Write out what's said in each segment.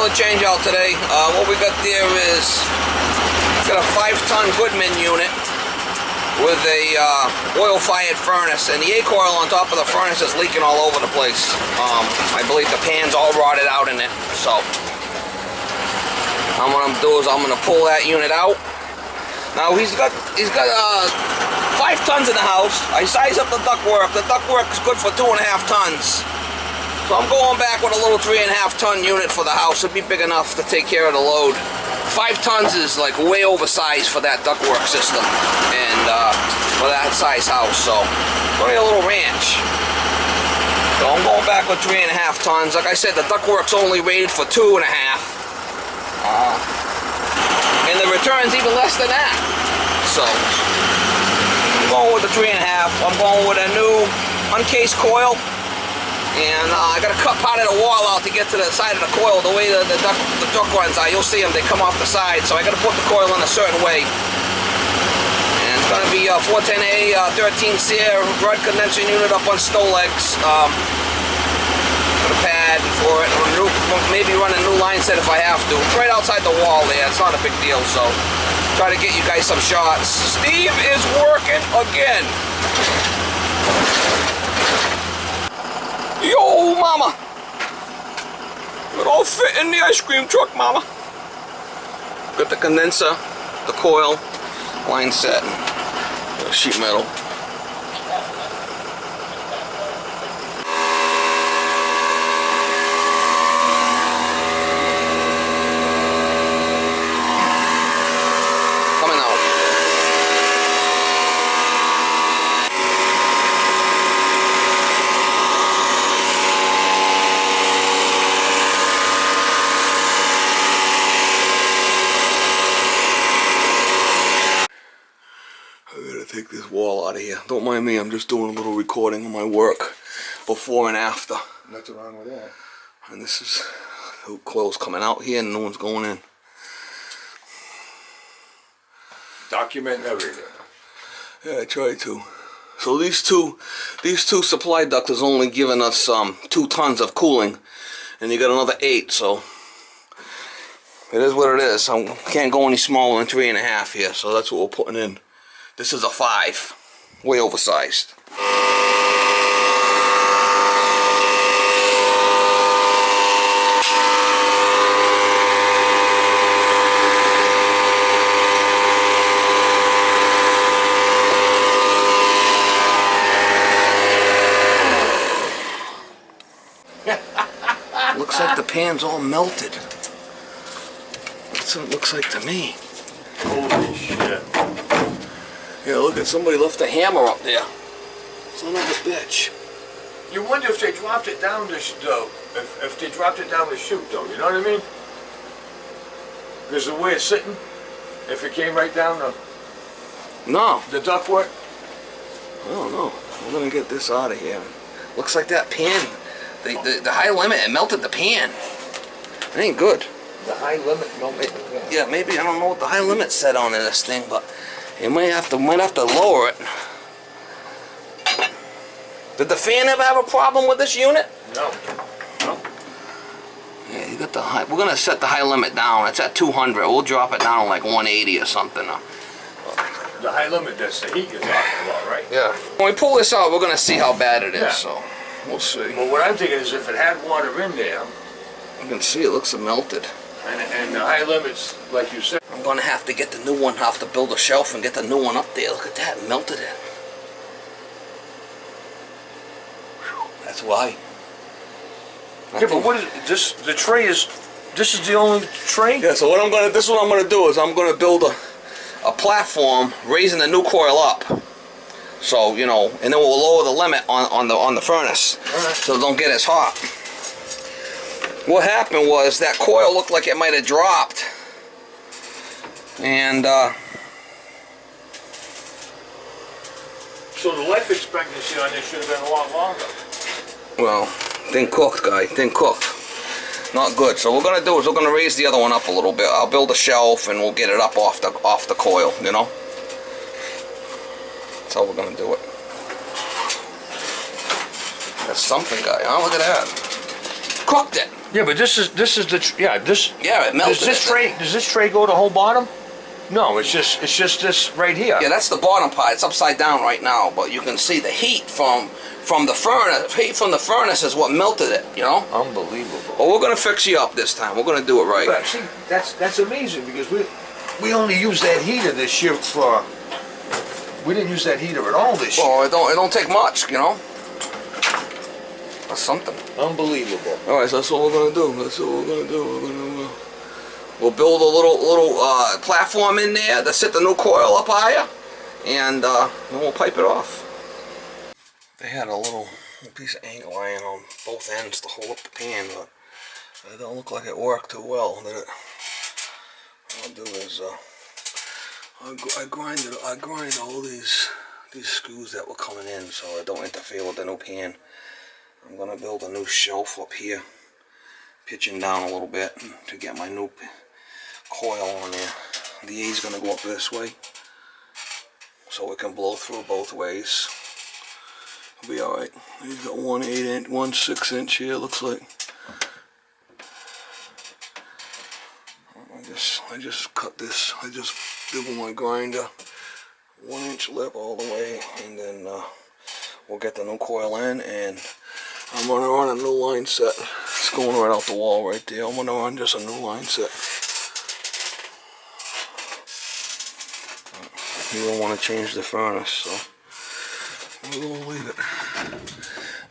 another change out today. What we got there is got a 5-ton Goodman unit with a oil-fired furnace, and the A coil on top of the furnace is leaking all over the place. I believe the pan's all rotted out in it. So what I'm gonna do is I'm gonna pull that unit out. Now he's got 5 tons in the house. I size up the ductwork. The ductwork is good for 2.5 tons. So I'm going back with a little 3.5 ton unit for the house. It'd be big enough to take care of the load. 5 tons is like way oversized for that ductwork system and for that size house. So it's only a little ranch. So I'm going back with 3.5 tons. Like I said, the ductwork's only rated for 2.5. And the return's even less than that. So I'm going with the 3.5. I'm going with a new uncased coil. And I got to cut part of the wall out to get to the side of the coil. The way the duct runs are, you'll see them, they come off the side. So I got to put the coil in a certain way. And it's going to be 410A, 13 SEER, rod condenser unit up on stow legs. Put a pad for it. Maybe run a new line set if I have to. It's right outside the wall there. It's not a big deal. So try to get you guys some shots. Steve is working again. Yo, mama! It all fit in the ice cream truck, mama. Got the condenser, the coil, line set, sheet metal. Coming out. Take this wall out of here. Don't mind me, I'm just doing a little recording of my work before and after. Nothing wrong with that. And this is the coil's coming out here and no one's going in. Document everything. Yeah, I try to. So these two supply ducts is only giving us 2 tons of cooling, and you got another 8, so it is what it is. I can't go any smaller than 3.5 here, so that's what we're putting in. This is a 5, way oversized. Looks like the pan's all melted. That's what it looks like to me. Holy shit. Yeah, look at somebody left a hammer up there. Son of a bitch. You wonder if they dropped it down the if they dropped it down the chute though, you know what I mean? Because the way it's sitting, if it came right down the ductwork. I don't know. We're gonna get this out of here. Looks like that pan, the high limit, it melted the pan. It ain't good. The high limit melted the pan. Yeah, maybe, I don't know what the high limit said on this thing, but you might have to lower it. Did the fan ever have a problem with this unit? No. No. Yeah, you got the high. We're gonna set the high limit down. It's at 200. We'll drop it down to like 180 or something. The high limit, that's the heat you're talking about, right? Yeah. When we pull this out, we're gonna see how bad it is. Yeah. So we'll see. Well, what I'm thinking is if it had water in there, You can see it looks melted. and the high limits, like you said. I'm gonna have to get the new one, have to build a shelf and get the new one up there. Look at that, melted it. Whew, that's why. Yeah, but what is this? The tray is. This is the only tray. Yeah. So this is what I'm gonna do is I'm gonna build a platform raising the new coil up. So you know, and then we'll lower the limit on the furnace, so it don't get as hot. What happened was that coil looked like it might have dropped, and so the life expectancy on this should have been a lot longer. well, thin cooked, guy, thin cooked, not good. So what we're gonna do is we're gonna raise the other one up a little bit. I'll build a shelf and we'll get it up off the coil, you know. That's how we're gonna do it. That's something, guy. Huh? Look at that. Cooked it. Yeah, but this is the this. Yeah, it melted. Does this tray go to the whole bottom? No, it's just this right here. Yeah, that's the bottom part. It's upside down right now, but you can see the heat from the furnace. Heat from the furnace is what melted it. You know. Unbelievable. Well, we're gonna fix you up this time. We're gonna do it right. But see, that's amazing because we only use that heater this year for. We didn't use that heater at all this year. Well, it don't take much, you know. That's something. Unbelievable. All right, so that's what we're gonna do. That's what we're gonna do. We'll build a little platform in there to set the new coil up higher, and then we'll pipe it off. They had a little piece of angle iron on both ends to hold up the pan, but it don't look like it worked too well, did it? What I'll do is I grind all these screws that were coming in so it don't interfere with the new pan. I'm gonna build a new shelf up here, pitching down a little bit to get my new coil on there. The A's gonna go up this way so it can blow through both ways. It'll be alright. He's got one 6-inch here, looks like. I just cut this. I just did with my grinder 1-inch lip all the way, and then we'll get the new coil in, and I'm gonna run a new line set. It's going right out the wall right there. I'm gonna run just a new line set. You don't want to change the furnace, so we'll leave it.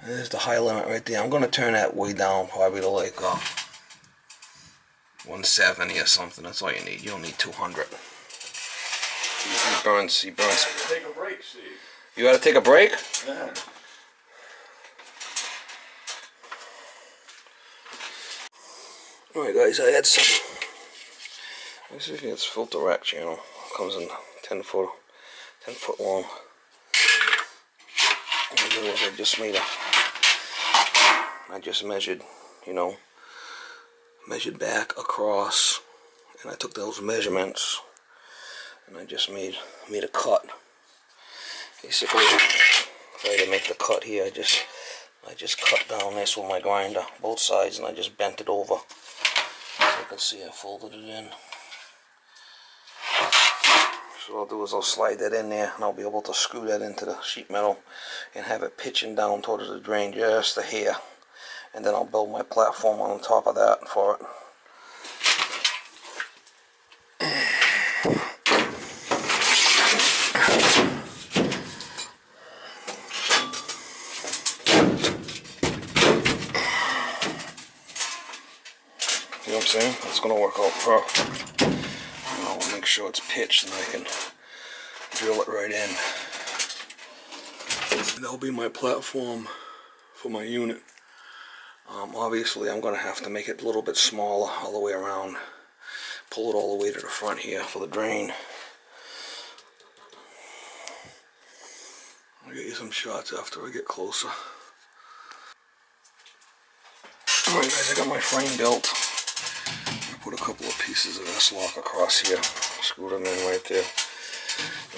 There's the high limit right there. I'm gonna turn that way down, probably to like 170 or something. That's all you need. You don't need 200. He burns. Take a break, Steve. You gotta take a break? Yeah. Alright guys, I had some. Let's see if it's filter rack channel. Comes in 10 foot long. What I did was I just measured, you know, measured back across, and I took those measurements and I just made a cut. Basically, try to make the cut here. I just cut down this with my grinder, both sides, and I just bent it over. So you can see I folded it in. So what I'll do is I'll slide that in there, and I'll be able to screw that into the sheet metal and have it pitching down towards the drain just a hair. And then I'll build my platform on top of that for it. You know what I'm saying? It's going to work out perfect. And I'll make sure it's pitched and I can drill it right in. That'll be my platform for my unit. Obviously I'm going to have to make it a little bit smaller all the way around. Pull it all the way to the front here for the drain. I'll get you some shots after I get closer. Alright guys, I got my frame built. I put a couple of pieces of S-lock across here. Screwed them in right there.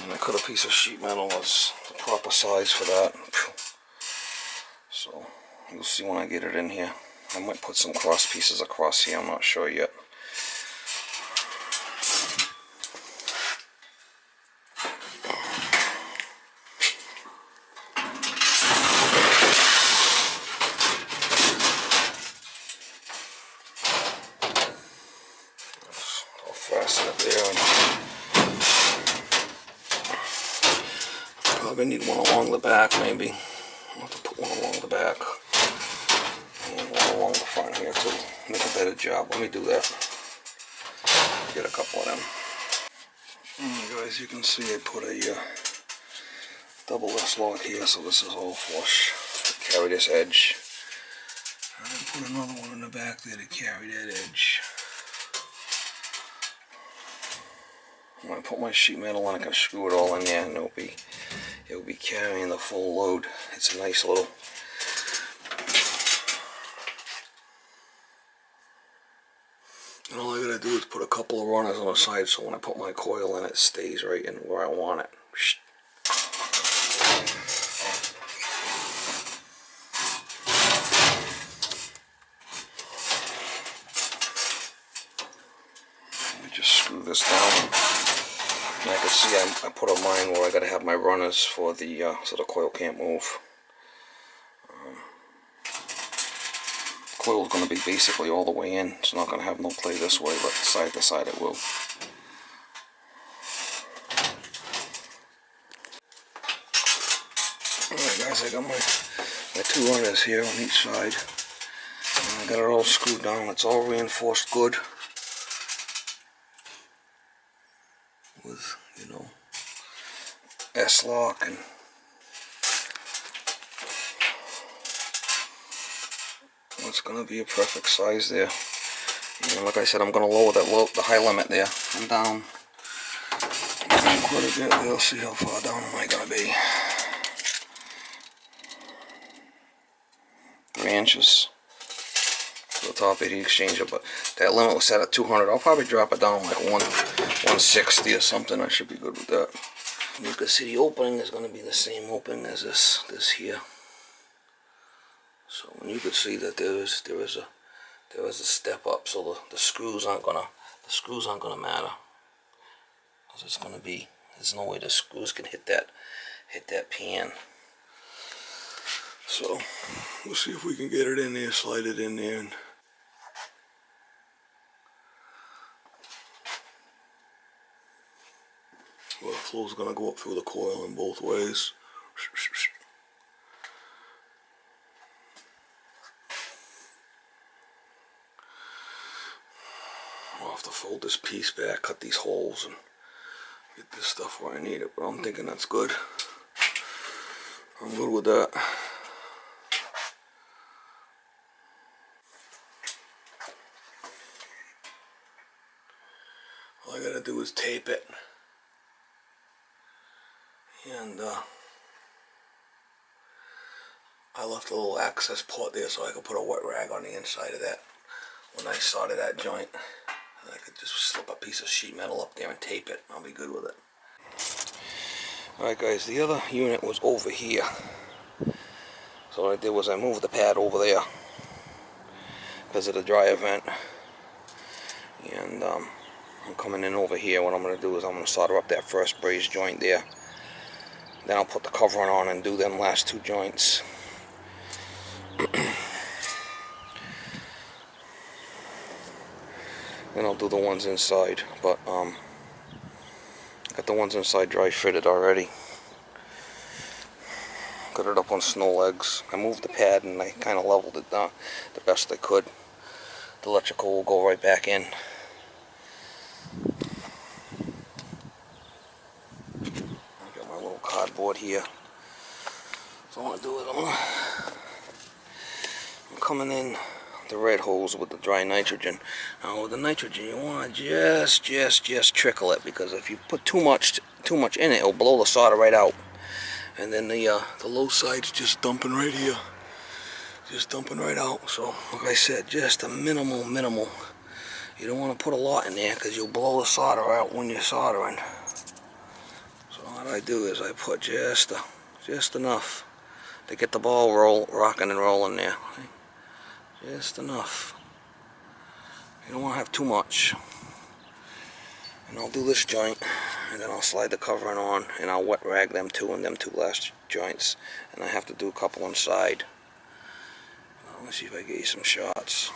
And I cut a piece of sheet metal that's the proper size for that. So you'll see when I get it in here. I might put some cross pieces across here, I'm not sure yet. I'll fasten it there. And probably need one along the back, maybe. I'll have to put one along the back. And one along the front here to make a better job. Let me do that. Get a couple of them. Guys, you can see I put a double S-lock here, so this is all flush to carry this edge. And I put another one in the back there to carry that edge. When I put my sheet metal in, I can screw it all in there, and it'll be carrying the full load. It's a nice little. And all I gotta do is put a couple of runners on the side, so when I put my coil in, it stays right in where I want it. this down. And I can see I put a line where I gotta have my runners for the so the coil can't move. Coil's gonna be basically all the way in. It's not gonna have no play this way, but side to side it will. Alright guys, I got my two runners here on each side. And I got it all screwed down. It's all reinforced good. With, you know, S-lock and it's gonna be a perfect size there. And like I said, I'm gonna lower the high limit there. I'm down quite a bit. We'll see how far down am I gonna be. 3 inches to the top of the exchanger, but that limit was set at 200. I'll probably drop it down like 160 or something. I should be good with that. You can see the opening is going to be the same opening as this here. So and you could see that there is a step up, so the screws aren't gonna matter, because it's gonna be, there's no way the screws can hit that pan. So we'll see if we can get it in there, slide it in there, and well, the flow's gonna go up through the coil in both ways. I'll have to fold this piece back, cut these holes, and get this stuff where I need it, but I'm thinking that's good. I'm good with that. All I gotta do is tape it, and I left a little access port there so I could put a wet rag on the inside of that when I solder that joint. And I could just slip a piece of sheet metal up there and tape it. I'll be good with it. Alright guys, the other unit was over here. So what I did was I moved the pad over there because of the dryer vent. And I'm coming in over here. What I'm going to do is I'm going to solder up that first braze joint there. Then I'll put the covering on and do them last 2 joints. Then I'll do the ones inside, but got the ones inside dry fitted already. Got it up on snow legs. I moved the pad and I kind of leveled it down the best I could. The electrical will go right back in. I got my little cardboard here. So what I'm gonna do is I'm coming in the red hose with the dry nitrogen. Now with the nitrogen, you want to just trickle it, because if you put too much in it, it'll blow the solder right out. And then the low side's just dumping right here, just dumping right out. So like I said, just a minimal. You don't want to put a lot in there because you'll blow the solder out when you're soldering. So what I do is I put just enough to get the ball rocking and rolling there. Just enough. You don't want to have too much. And I'll do this joint, and then I'll slide the covering on, and I'll wet rag them 2 and them 2 last joints. And I have to do a couple inside. Let me see if I get you some shots.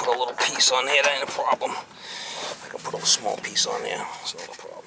put a little piece on there, that ain't a problem. I can put a small piece on there, it's not a problem.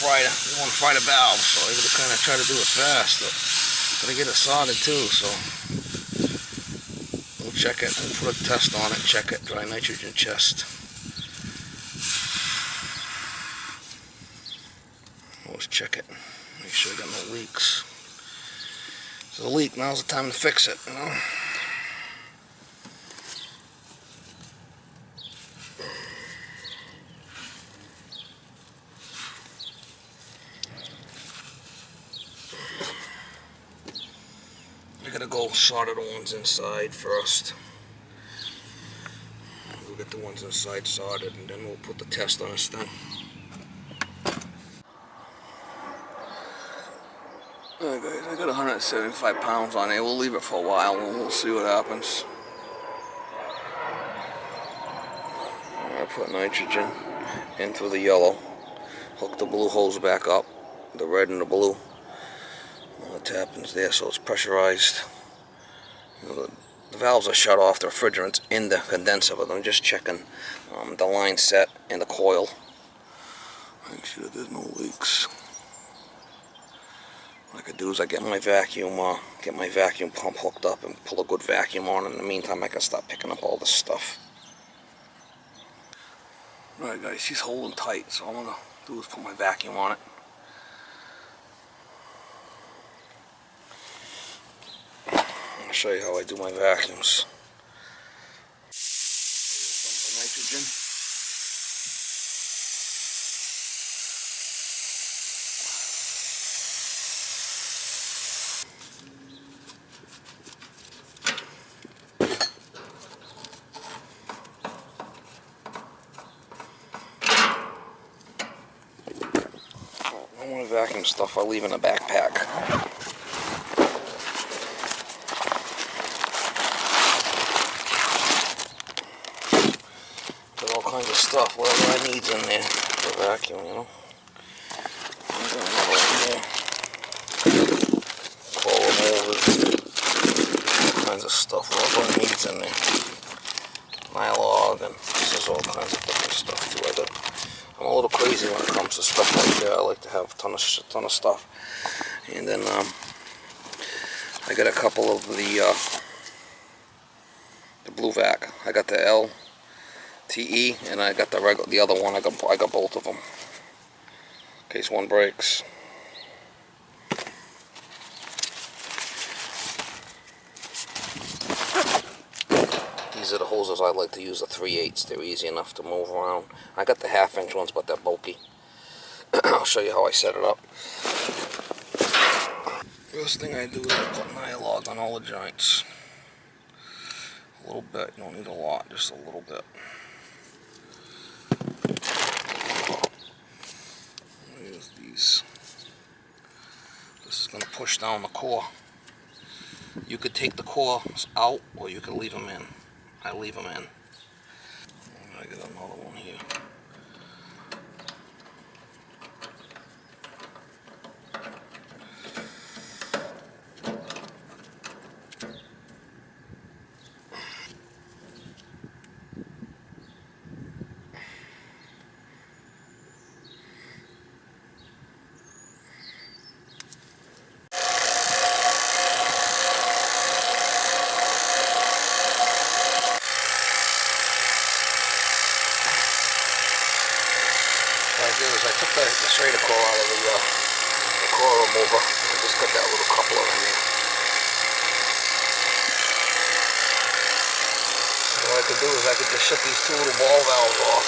You want to fry the valve, so I gotta kind of try to do it fast. Gotta get it soldered too, so we'll check it. We'll put a test on it, check it, dry nitrogen chest. Always check it, make sure I got no leaks. If there's a leak, now's the time to fix it, you know? I gotta go solder the ones inside first. We'll get the ones inside soldered and then we'll put the test on this thing. Alright guys, I got 175 pounds on there. We'll leave it for a while and we'll see what happens. I put nitrogen in through the yellow. Hook the blue hose back up. The red and the blue. The tapping's there, so it's pressurized. You know, the valves are shut off, the refrigerant's in the condenser, but I'm just checking the line set and the coil. Make sure there's no leaks. What I could do is I get my vacuum pump hooked up and pull a good vacuum on. In the meantime, I can start picking up all this stuff. Alright guys, she's holding tight, so all I'm gonna do is put my vacuum on it. I'll show you how I do my vacuums. Some nitrogen. I don't want to vacuum stuff I leave in a backpack. kinds of stuff, whatever I need's in there for vacuum, you know. I got another one there. Coil movers, all kinds of stuff, whatever I need's in there. Nylog, and there's all kinds of different stuff too. I'm a little crazy when it comes to stuff like that. I like to have a ton of stuff. And then I got a couple of the blue vac. I got the LTE, and I got the other one. I got both of them in case one breaks. These are the hoses I like to use, the 3/8. They're easy enough to move around. I got the 1/2 inch ones, but they're bulky. I'll show you how I set it up. First thing I do is I put nylog on all the joints. A little bit, you don't need a lot, just a little bit. Use these. This is going to push down the core. You could take the cores out, or you could leave them in. I leave them in. I get another one here. What I did is I took the straighter core out of the core remover and just got that little coupler in there. So what I could do is I could just shut these two little ball valves off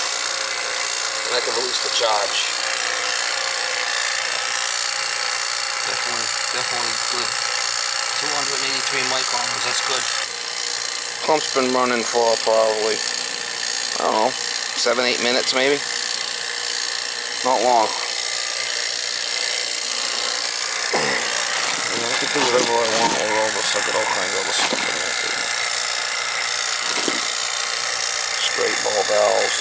and I can release the charge. Definitely good. 283 microns, that's good. Pump's been running for probably, I don't know, 7-8 minutes maybe. Not long. And I can do whatever I want all over, so I got all kinds of other stuff in there too. Straight ball valves.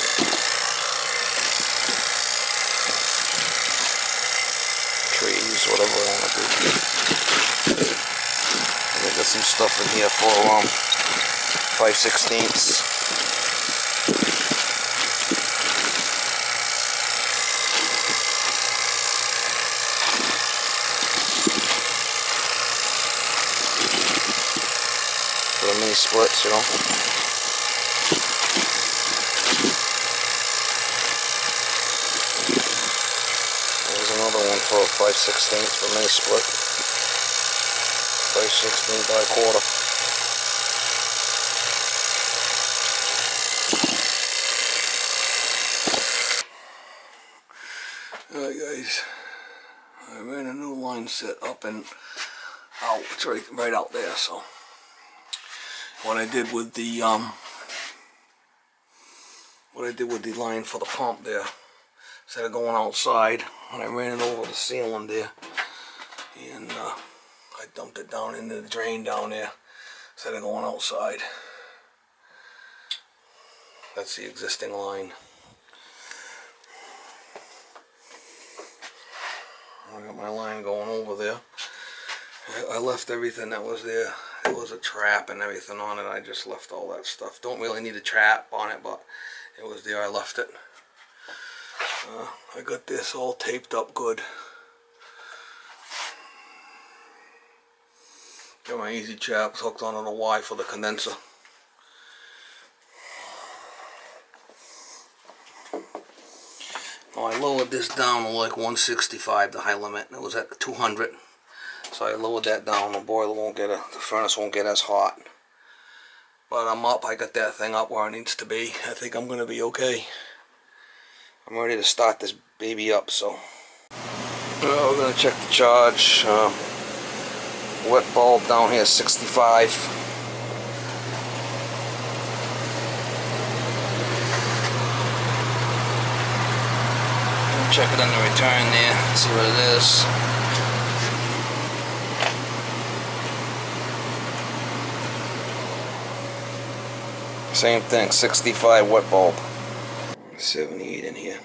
Trees, whatever I want to do. And I got some stuff in here for 5/16. For the mini splits, you know. There's another one for 5/16 for mini split. 5/16 by a quarter. Alright guys, I ran a new line set up and out. It's right out there, so. What I did with the line for the pump there, instead of going outside, when I ran it over the ceiling there, and I dumped it down into the drain down there, instead of going outside. That's the existing line. I got my line going over there. I left everything that was there. It was a trap and everything on it. I just left all that stuff. Don't really need a trap on it, but it was there. I left it. I got this all taped up good. Got my easy chaps hooked onto the Y for the condenser. Now I lowered this down to like 165, the high limit. It was at 200. So I lowered that down. The boiler won't get the furnace won't get as hot. But I'm up. I got that thing up where it needs to be. I think I'm gonna be okay. I'm ready to start this baby up. So we're gonna check the charge. Wet bulb down here 65. Check it on the return there. See what it is. Same thing, 65 wet bulb. 78 in here.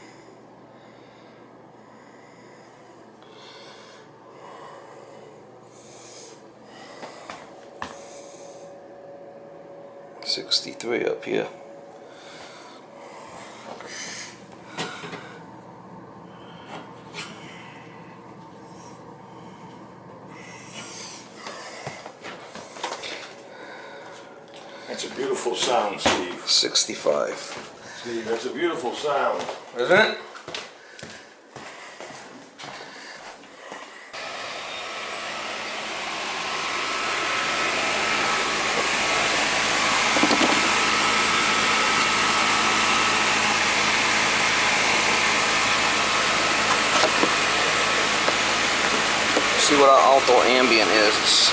$63 up here. That's a beautiful sound, Steve. 65. Steve, that's a beautiful sound. Isn't it? See what our alto ambient is. It's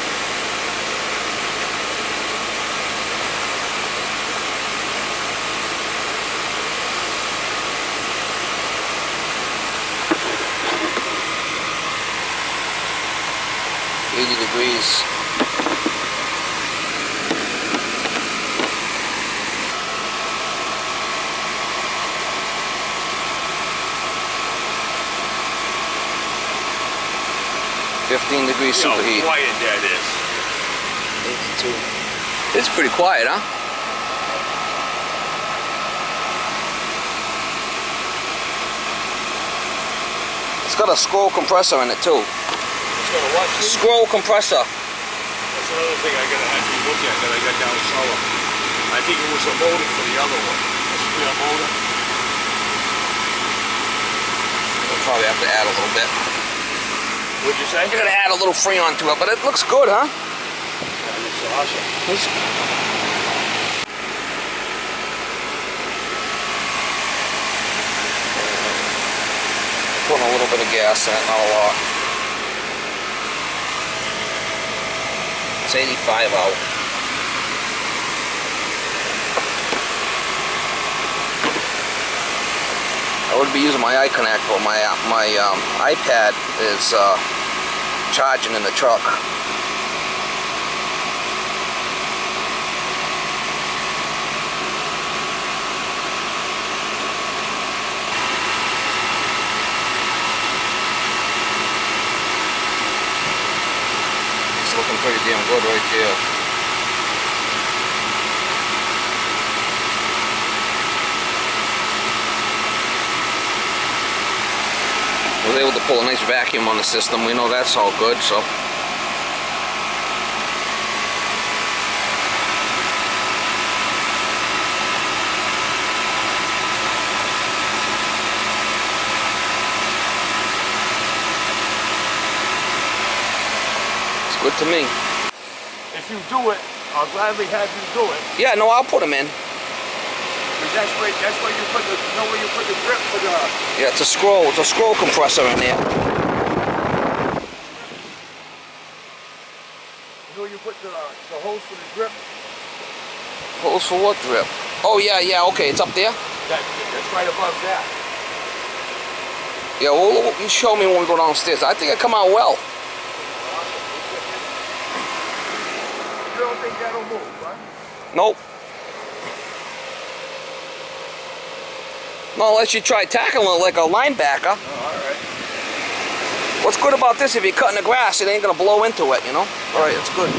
80 degrees. $15 superheat. How quiet that is. 82. It's pretty quiet, huh? It's got a scroll compressor in it too. It's got a what? Scroll compressor. That's another thing I gotta have to look at that I got down cellar. I think it was a motor for the other one. Must be a motor. We'll probably have to add a little bit. What'd you say? I'm gonna add a little Freon to it, but it looks good, huh? It's awesome. Putting a little bit of gas in it, not a lot. It's 85 out. I would be using my iConnect, but my iPad is charging in the truck. It's looking pretty damn good right there. I was able to pull a nice vacuum on the system. We know that's all good, so. It's good to me. If you do it, I'll gladly have you do it. Yeah, no, I'll put them in. Because that's where you put the, you know where you put the grip for the... Yeah, it's a scroll compressor in there. You know where you put the hose for the drip? Hose for what drip? Oh yeah, okay, it's up there? That's right above that. Yeah, well, you show me when we go downstairs. I think it come out well. You don't think that'll move, right? Nope. No, unless you try tackling it like a linebacker. Oh, alright. What's good about this, if you're cutting the grass, it ain't gonna blow into it, you know? Alright, it's good.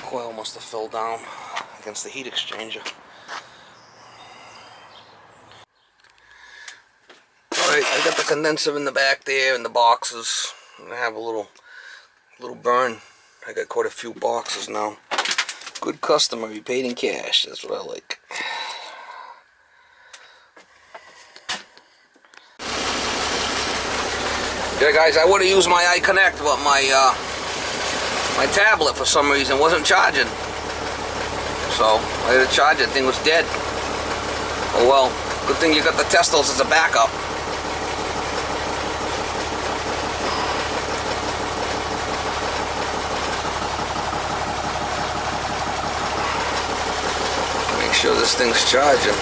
Coil must have fell down against the heat exchanger. Alright, I got the condenser in the back there and the boxes. I have a little burn. I got quite a few boxes now. Good customer, he paid in cash. That's what I like. Yeah, guys, I would have used my iConnect, but my tablet for some reason wasn't charging. So I had to charge it. The thing was dead. Oh well. Good thing you got the Teslas as a backup. Make sure this thing's charging.